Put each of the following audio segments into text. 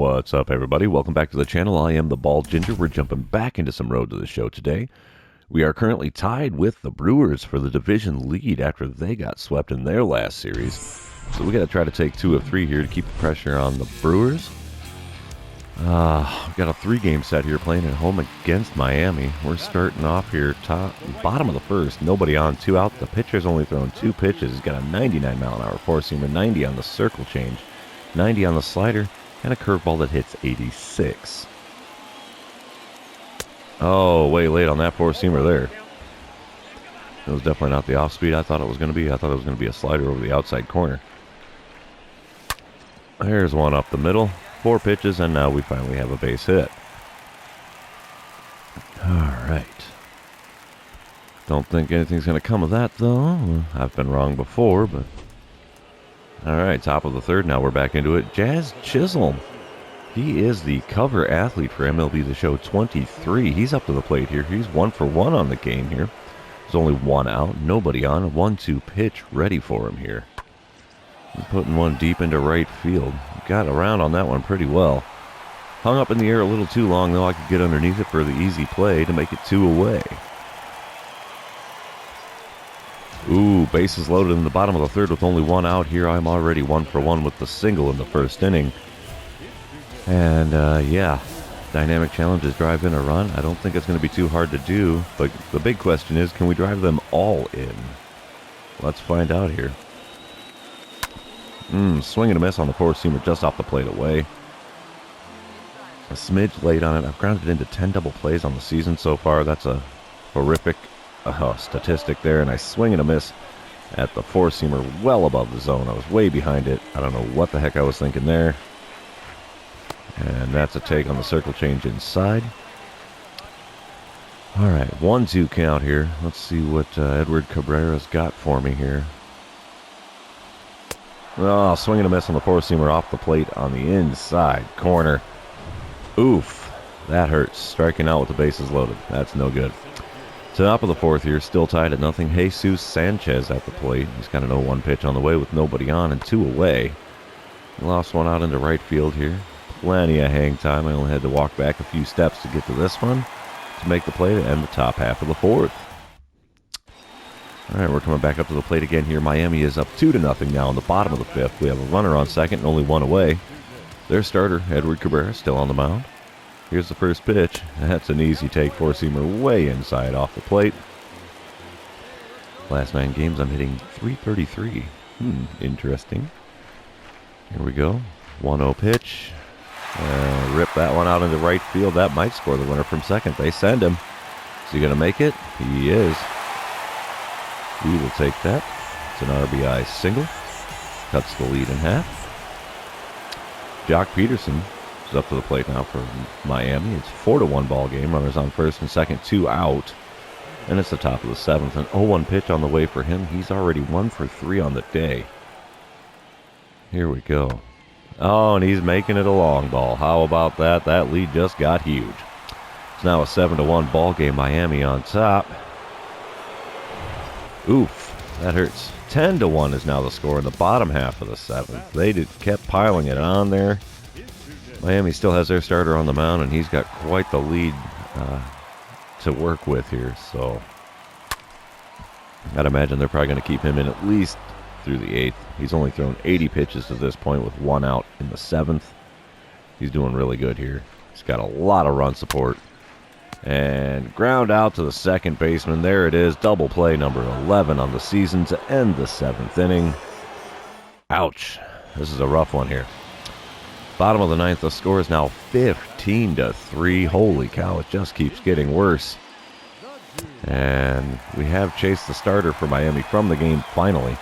What's up, everybody? Welcome back to the channel. I am the Bald Ginger. We're jumping back into some Road to the Show today. We are currently tied with the Brewers for the division lead after they got swept in their last series. So we got to try to take 2 of 3 here to keep the pressure on the Brewers. We've got a 3-game set here playing at home against Miami. We're starting off here bottom of the first. Nobody on, 2 out. The pitcher's only thrown 2 pitches. He's got a 99-mile-an-hour four-seamer, 90 on the circle change, 90 on the slider, and a curveball that hits 86. Oh, way late on that four-seamer there. It was definitely not the off-speed I thought it was going to be. I thought it was going to be a slider over the outside corner. There's one up the middle. 4 pitches, and now we finally have a base hit. All right. Don't think anything's going to come of that, though. I've been wrong before, but... All right, top of the third. Now we're back into it. Jazz Chisholm. He is the cover athlete for MLB The Show 23. He's up to the plate here. He's 1 for 1 on the game here. There's only 1 out. Nobody on. A 1-2 pitch ready for him here. Putting one deep into right field. Got around on that one pretty well. Hung up in the air a little too long, though. I could get underneath it for the easy play to make it 2 away. Ooh, bases loaded in the bottom of the third with only 1 out here. I'm already 1 for 1 with the single in the first inning. And, yeah, dynamic challenges drive in a run. I don't think it's going to be too hard to do, but the big question is, can we drive them all in? Let's find out here. Swing and a miss on the four-seamer just off the plate away. A smidge late on it. I've grounded into 10 double plays on the season so far. That's a horrific statistic there, and I swing and a miss at the four-seamer well above the zone. I was way behind it. I don't know what the heck I was thinking there. And that's a take on the circle change inside. All right, 1-2 count here. Let's see what Edward Cabrera's got for me here. Oh, swing and a miss on the four-seamer off the plate on the inside corner. Oof, that hurts. Striking out with the bases loaded. That's no good. Top of the fourth here, still tied at nothing. Jesus Sanchez at the plate. He's got an 0-1 pitch on the way with nobody on and 2 away. Lost one out into right field here. Plenty of hang time. I only had to walk back a few steps to get to this one to make the play to end the top half of the fourth. All right, we're coming back up to the plate again here. Miami is up 2-0 now in the bottom of the fifth. We have a runner on second and only 1 away. Their starter, Edward Cabrera, still on the mound. Here's the first pitch. That's an easy take. Four-seamer way inside off the plate. Last 9 games, I'm hitting .333. Interesting. Here we go. 1-0 pitch. Rip that one out into right field. That might score the winner from second. They send him. Is he going to make it? He is. We will take that. It's an RBI single. Cuts the lead in half. Jock Peterson is up to the plate now for Miami. It's 4-1 ball game. Runners on first and second, 2 out. And it's the top of the 7th. An 0-1 pitch on the way for him. He's already 1 for 3 on the day. Here we go. Oh, and he's making it a long ball. How about that? That lead just got huge. It's now a 7-1 ball game. Miami on top. Oof, that hurts. 10-1 is now the score in the bottom half of the 7th. They kept piling it on there. Miami still has their starter on the mound, and he's got quite the lead to work with here. So I'd imagine they're probably going to keep him in at least through the 8th. He's only thrown 80 pitches to this point with 1 out in the 7th. He's doing really good here. He's got a lot of run support. And ground out to the second baseman. There it is. Double play number 11 on the season to end the 7th inning. Ouch. This is a rough one here. Bottom of the 9th, the score is now 15-3. Holy cow, it just keeps getting worse. And we have chased the starter for Miami from the game finally.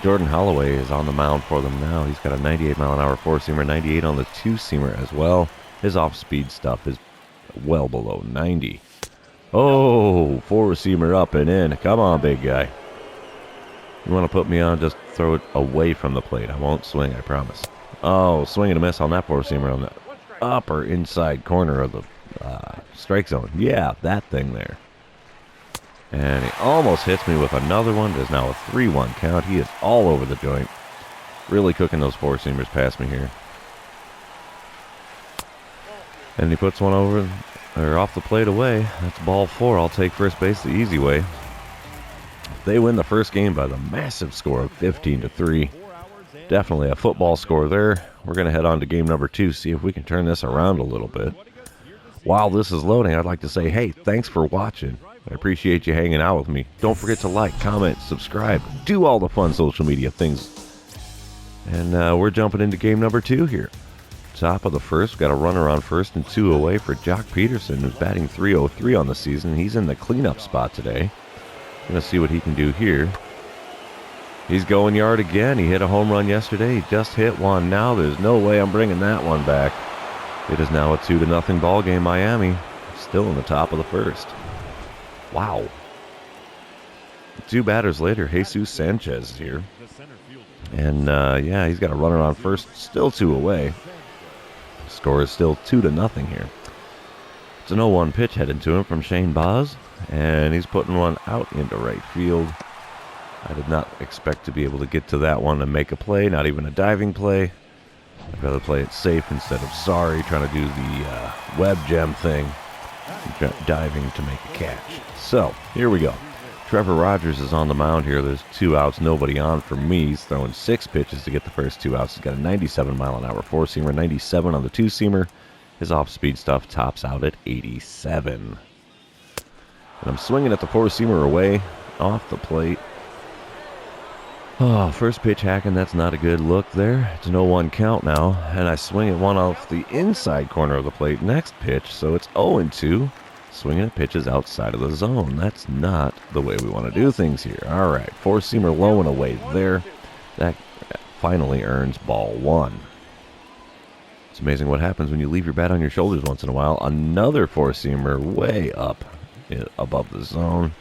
Jordan Holloway is on the mound for them now. He's got a 98-mile-an-hour four-seamer, 98 on the two-seamer as well. His off-speed stuff is well below 90. Oh, four-seamer up and in. Come on, big guy. You want to put me on, just throw it away from the plate. I won't swing, I promise. Oh, swing and a miss on that four-seamer on the upper inside corner of the strike zone. Yeah, that thing there. And he almost hits me with another one. There's now a 3-1 count. He is all over the joint. Really cooking those four-seamers past me here. And he puts one over, or off the plate away. That's ball 4. I'll take first base the easy way. They win the first game by the massive score of 15-3. Definitely a football score there. We're going to head on to game number 2, see if we can turn this around a little bit. While this is loading, I'd like to say, hey, thanks for watching. I appreciate you hanging out with me. Don't forget to like, comment, subscribe, do all the fun social media things. And we're jumping into game number 2 here. Top of the first, we've got a runner on first and 2 away for Jock Peterson, who's batting .303 on the season. He's in the cleanup spot today. Going to see what he can do here. He's going yard again. He hit a home run yesterday. He just hit one now. There's no way I'm bringing that one back. It is now a 2-0 ball game. Miami still in the top of the first. Wow. 2 batters later, Jesus Sanchez is here. And yeah, he's got a runner on first, still 2 away. Score is still 2-0 here. It's an 0-1 pitch headed to him from Shane Baz, and he's putting one out into right field. I did not expect to be able to get to that one and make a play, not even a diving play. I'd rather play it safe instead of sorry, trying to do the web gem thing, diving to make a catch. So, here we go. Trevor Rogers is on the mound here. There's 2 outs, nobody on for me. He's throwing 6 pitches to get the first 2 outs. He's got a 97-mile-an-hour 4-seamer, 97 on the 2-seamer. His off-speed stuff tops out at 87. And I'm swinging at the 4-seamer away, off the plate. Oh, first pitch hacking, that's not a good look there. It's an 0-1 count now, and I swing at one off the inside corner of the plate. Next pitch, so it's 0-2. Swinging at pitches outside of the zone. That's not the way we want to do things here. All right, 4-seamer low and away there. That finally earns ball 1. It's amazing what happens when you leave your bat on your shoulders once in a while. Another 4-seamer way up above the zone.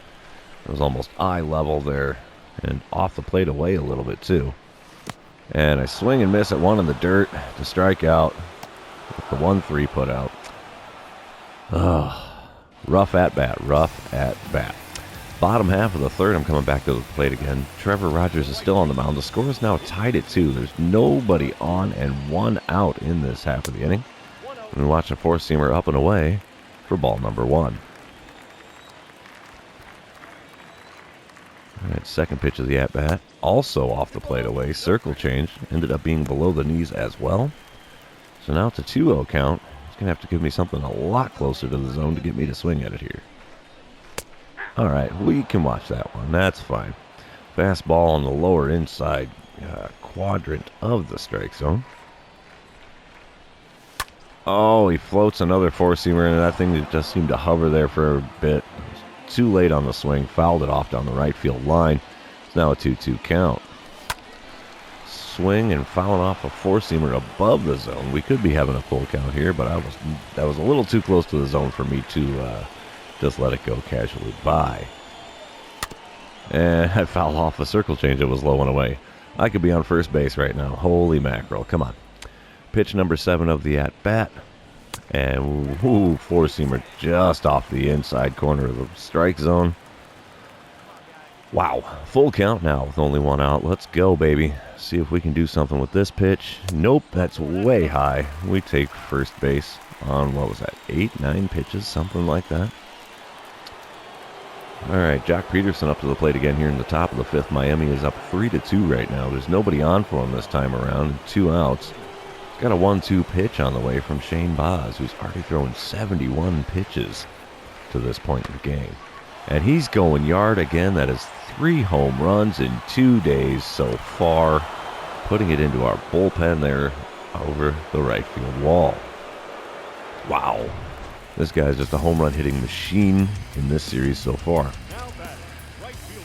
It was almost eye level there. And off the plate away a little bit too. And I swing and miss at one in the dirt to strike out with the 1-3 put out. Rough at bat. Bottom half of the third, I'm coming back to the plate again. Trevor Rogers is still on the mound. The score is now tied at 2. There's nobody on and 1 out in this half of the inning. And we're watching a 4-seamer up and away for ball number 1. All right, second pitch of the at-bat, also off the plate away. Circle change, ended up being below the knees as well. So now it's a 2-0 count. He's going to have to give me something a lot closer to the zone to get me to swing at it here. All right, we can watch that one. That's fine. Fastball on the lower inside quadrant of the strike zone. Oh, he floats another 4-seamer, and that thing just seemed to hover there for a bit. Too late on the swing, fouled it off down the right field line. It's now a 2-2 count. Swing and fouling off a 4-seamer above the zone. We could be having a full count here, but that was a little too close to the zone for me to just let it go casually by. And I fouled off a circle change that was low and away. I could be on first base right now. Holy mackerel. Come on. Pitch number 7 of the at-bat. And 4-seamer just off the inside corner of the strike zone. Wow. Full count now with only 1 out. Let's go, baby. See if we can do something with this pitch. Nope, that's way high. We take first base on, what was that, 8, 9 pitches, something like that. All right, Jock Peterson up to the plate again here in the top of the 5th. Miami is up 3-2 right now. There's nobody on for him this time around. 2 outs. Got a 1-2 pitch on the way from Shane Baz, who's already thrown 71 pitches to this point in the game. And he's going yard again. That is 3 home runs in 2 days so far, putting it into our bullpen there over the right field wall. Wow. This guy's just a home run hitting machine in this series so far.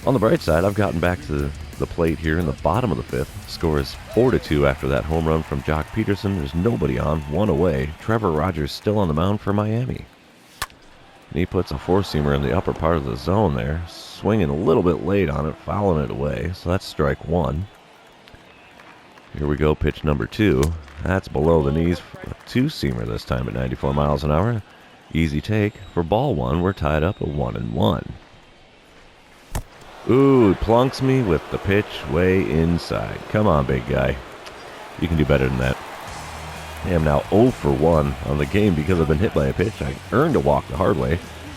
On the bright side, I've gotten back to the plate here in the bottom of the 5th. Score is 4-2 after that home run from Jock Peterson. There's nobody on, 1 away. Trevor Rogers still on the mound for Miami. And he puts a 4-seamer in the upper part of the zone there, swinging a little bit late on it, fouling it away. So that's strike 1. Here we go, pitch number 2. That's below the knees, a 2-seamer this time at 94 miles an hour. Easy take. For ball 1, we're tied up at 1-1. Ooh, plunks me with the pitch way inside. Come on, big guy. You can do better than that. I am now 0 for 1 on the game because I've been hit by a pitch. I earned a walk the hard way.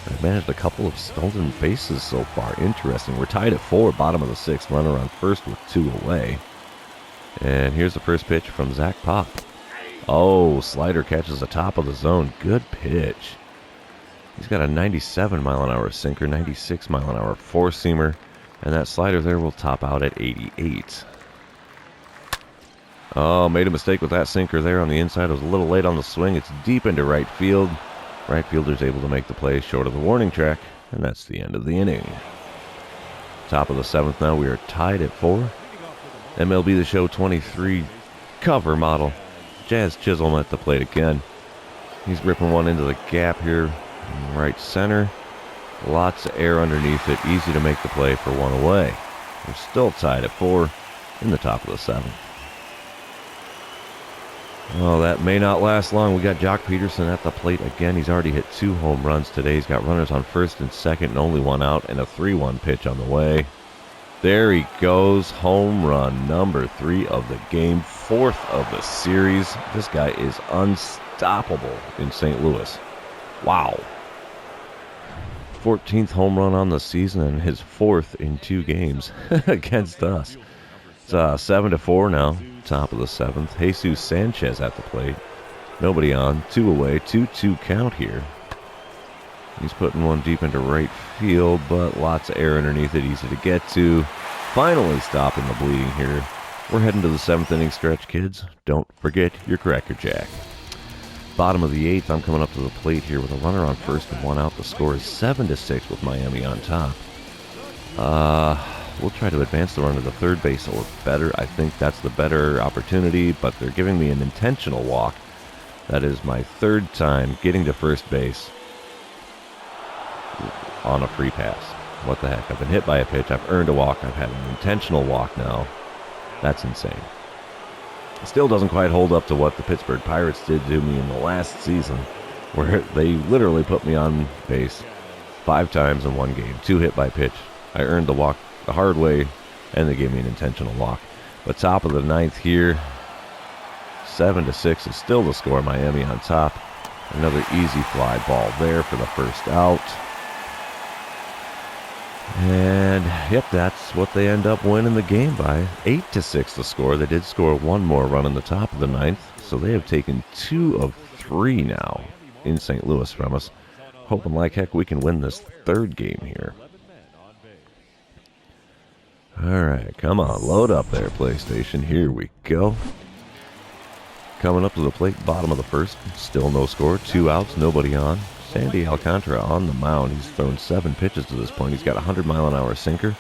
I've managed a couple of stolen bases so far. Interesting. We're tied at 4, bottom of the 6th. Runner on first with 2 away. And here's the first pitch from Zach Pop. Oh, slider catches the top of the zone. Good pitch. He's got a 97-mile-an-hour sinker, 96-mile-an-hour four-seamer, and that slider there will top out at 88. Oh, made a mistake with that sinker there on the inside. It was a little late on the swing. It's deep into right field. Right fielder's able to make the play short of the warning track, and that's the end of the inning. Top of the 7th now. We are tied at 4. MLB The Show 23 cover model. Jazz Chisholm at the plate again. He's ripping one into the gap here in right center. Lots of air underneath it. Easy to make the play for 1 away. We're still tied at 4 in the top of the 7th. Oh, that may not last long. We got Jock Peterson at the plate again. He's already hit 2 home runs today. He's got runners on first and second and only 1 out and a 3-1 pitch on the way. There he goes. Home run number 3 of the game. 4th of the series. This guy is unstoppable in St. Louis. Wow. 14th home run on the season and his 4th in 2 games against us. It's 7-4 now. Top of the 7th. Jesus Sanchez at the plate. Nobody on. 2 away. 2-2 count here. He's putting one deep into right field, but lots of air underneath it. Easy to get to. Finally stopping the bleeding here. We're heading to the 7th inning stretch, kids. Don't forget your Cracker Jack. Bottom of the 8th, I'm coming up to the plate here with a runner on first and 1 out. The score is 7-6 with Miami on top. We'll try to advance the runner to third base or better. I think that's the better opportunity, but they're giving me an intentional walk. That is my 3rd time getting to first base on a free pass. What the heck? I've been hit by a pitch. I've earned a walk. I've had an intentional walk now. That's insane. It still doesn't quite hold up to what the Pittsburgh Pirates did to me in the last season, where they literally put me on base 5 times in 1 game. 2 hit by pitch. I earned the walk the hard way, and they gave me an intentional walk. But top of the 9th here, 7-6 is still the score. Miami on top. Another easy fly ball there for the first out. And, yep, that's what they end up winning the game by. 8-6 the score. They did score 1 more run in the top of the 9th, so they have taken 2 of 3 now in St. Louis from us. Hoping like heck we can win this 3rd game here. All right, come on, load up there, PlayStation. Here we go. Coming up to the plate, bottom of the 1st. Still no score. 2 outs, nobody on. Sandy Alcantara on the mound. He's thrown 7 pitches to this point. He's got a 100-mile-an-hour sinker,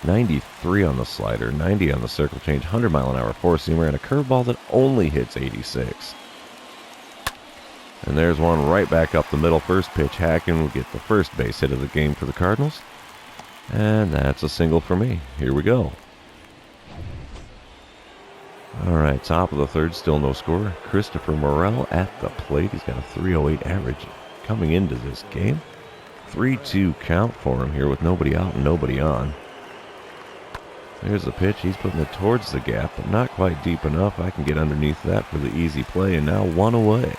93 on the slider, 90 on the circle change, 100-mile-an-hour four-seamer, and a curveball that only hits 86. And there's one right back up the middle. First pitch, Hacken will get the first base hit of the game for the Cardinals. And that's a single for me. Here we go. All right, top of the 3rd, still no score. Christopher Morel at the plate. He's got a 308 average coming into this game. 3-2 count for him here with nobody out and nobody on. There's the pitch. He's putting it towards the gap, but not quite deep enough. I can get underneath that for the easy play, and now 1 away.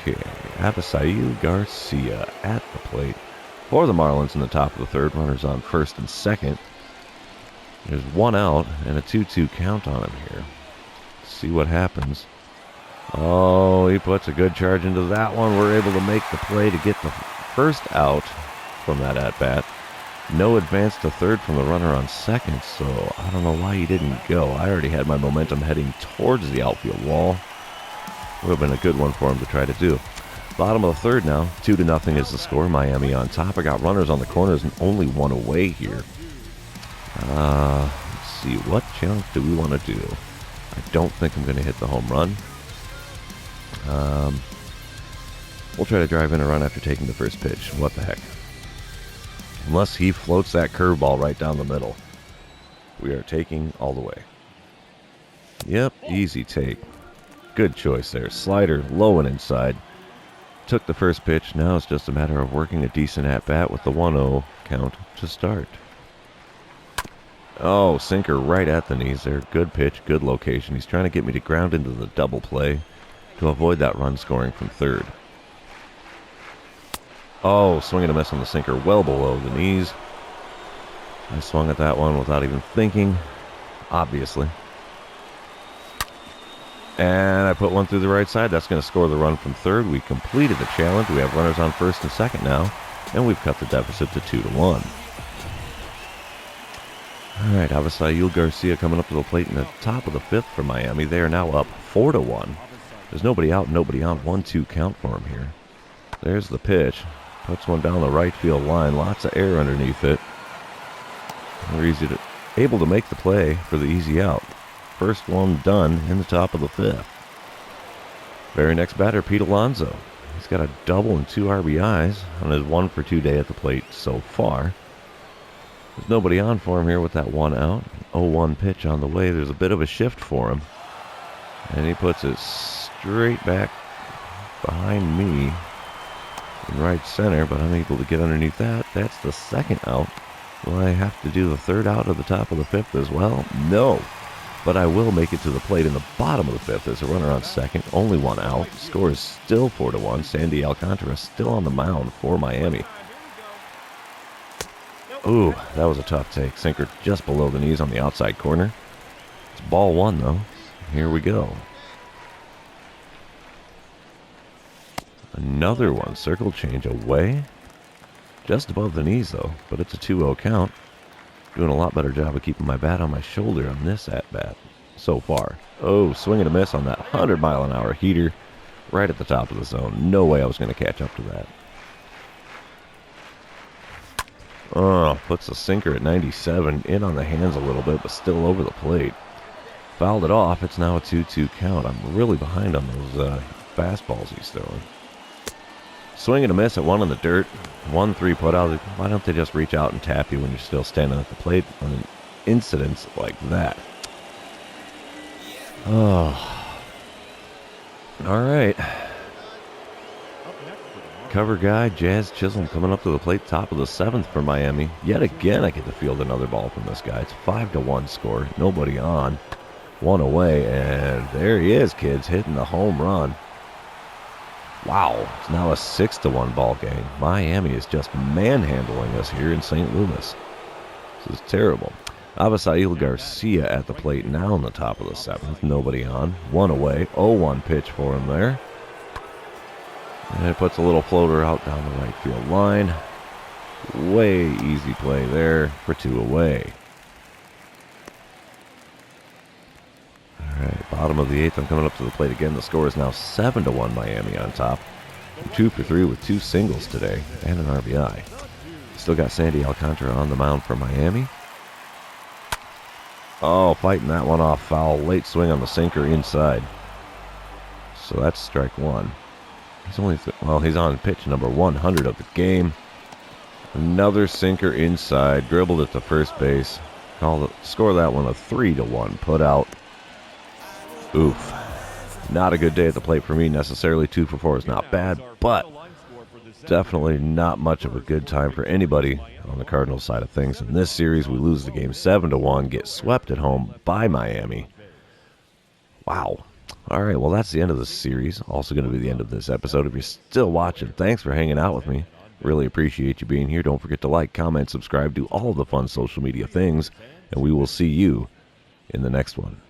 Okay, Abisail Garcia at the plate for the Marlins in the top of the 3rd. Runners on first and second. There's 1 out and a 2-2 count on him here. Let's see what happens. Oh, he puts a good charge into that one. We're able to make the play to get the first out from that at-bat. No advance to 3rd from the runner on second, so I don't know why he didn't go. I already had my momentum heading towards the outfield wall. Would have been a good one for him to try to do. Bottom of the 3rd now, 2-0 is the score. Miami on top. I got runners on the corners and only 1 away here. Let's see, what challenge do we want to do? I don't think I'm going to hit the home run. We'll try to drive in a run after taking the first pitch. What the heck? Unless he floats that curveball right down the middle. We are taking all the way. Yep, easy take. Good choice there. Slider low and inside. Took the first pitch. Now it's just a matter of working a decent at-bat with the 1-0 count to start. Oh, sinker right at the knees there. Good pitch, good location. He's trying to get me to ground into the double play to avoid that run scoring from third. Oh, swing and a miss on the sinker well below the knees. I swung at that one without even thinking, obviously. And I put one through the right side. That's going to score the run from third. We completed the challenge. We have runners on first and second now, and we've cut the deficit to 2-1. All right, Avisail Garcia coming up to the plate in the top of the fifth for Miami. They are now up 4-1. There's nobody out, nobody on. 1-2 count for him here. There's the pitch. Puts one down the right field line. Lots of air underneath it. We're able to make the play for the easy out. First one done in the top of the fifth. Very next batter, Pete Alonso. He's got a double and 2 RBIs on his 1-for-2 day at the plate so far. There's nobody on for him here with that 1 out. 0-1 pitch on the way. There's a bit of a shift for him. And he puts it straight back behind me in right center, but I'm able to get underneath that. That's the second out. Will I have to do the third out at the top of the fifth as well? No. But I will make it to the plate in the bottom of the fifth as a runner on second. Only 1 out. Score is still 4-1. Sandy Alcantara still on the mound for Miami. Ooh, that was a tough take. Sinker just below the knees on the outside corner. It's ball 1, though. Here we go. Another one. Circle change away. Just above the knees, though. But it's a 2-0 count. Doing a lot better job of keeping my bat on my shoulder on this at-bat so far. Oh, swing and a miss on that 100-mile-an-hour heater right at the top of the zone. No way I was going to catch up to that. Oh, puts the sinker at 97 in on the hands a little bit, but still over the plate. Fouled it off. It's now a 2-2 count. I'm really behind on those fastballs he's throwing. Swing and a miss at 1 in the dirt. 1-3 put out. Why don't they just reach out and tap you when you're still standing at the plate on an incident like that? Oh. All right. Cover guy, Jazz Chisholm coming up to the plate, top of the 7th for Miami. Yet again, I get to field another ball from this guy. It's 5-1 score. Nobody on. 1 away, and there he is, kids, hitting the home run. Wow, it's now a 6-1 ball game. Miami is just manhandling us here in St. Louis. This is terrible. Avisail Garcia at the plate now in the top of the 7th. Nobody on. 1 away. 0-1 pitch for him there. And it puts a little floater out down the right field line. Way easy play there for 2 away. All right, bottom of the 8th. I'm coming up to the plate again. The score is now 7-1 Miami on top. I'm 2 for 3 with 2 singles today and an RBI. Still got Sandy Alcantara on the mound for Miami. Oh, fighting that one off foul. Late swing on the sinker inside. So that's strike 1. He's only he's on pitch number 100 of the game. Another sinker inside, dribbled it to first base. Score that one a 3-1 put out. Oof. Not a good day at the plate for me necessarily. 2 for 4 is not bad, but definitely not much of a good time for anybody on the Cardinals side of things. In this series, we lose the game 7-1, get swept at home by Miami. Wow. All right, well, that's the end of the series. Also going to be the end of this episode. If you're still watching, thanks for hanging out with me. Really appreciate you being here. Don't forget to like, comment, subscribe, do all of the fun social media things, and we will see you in the next one.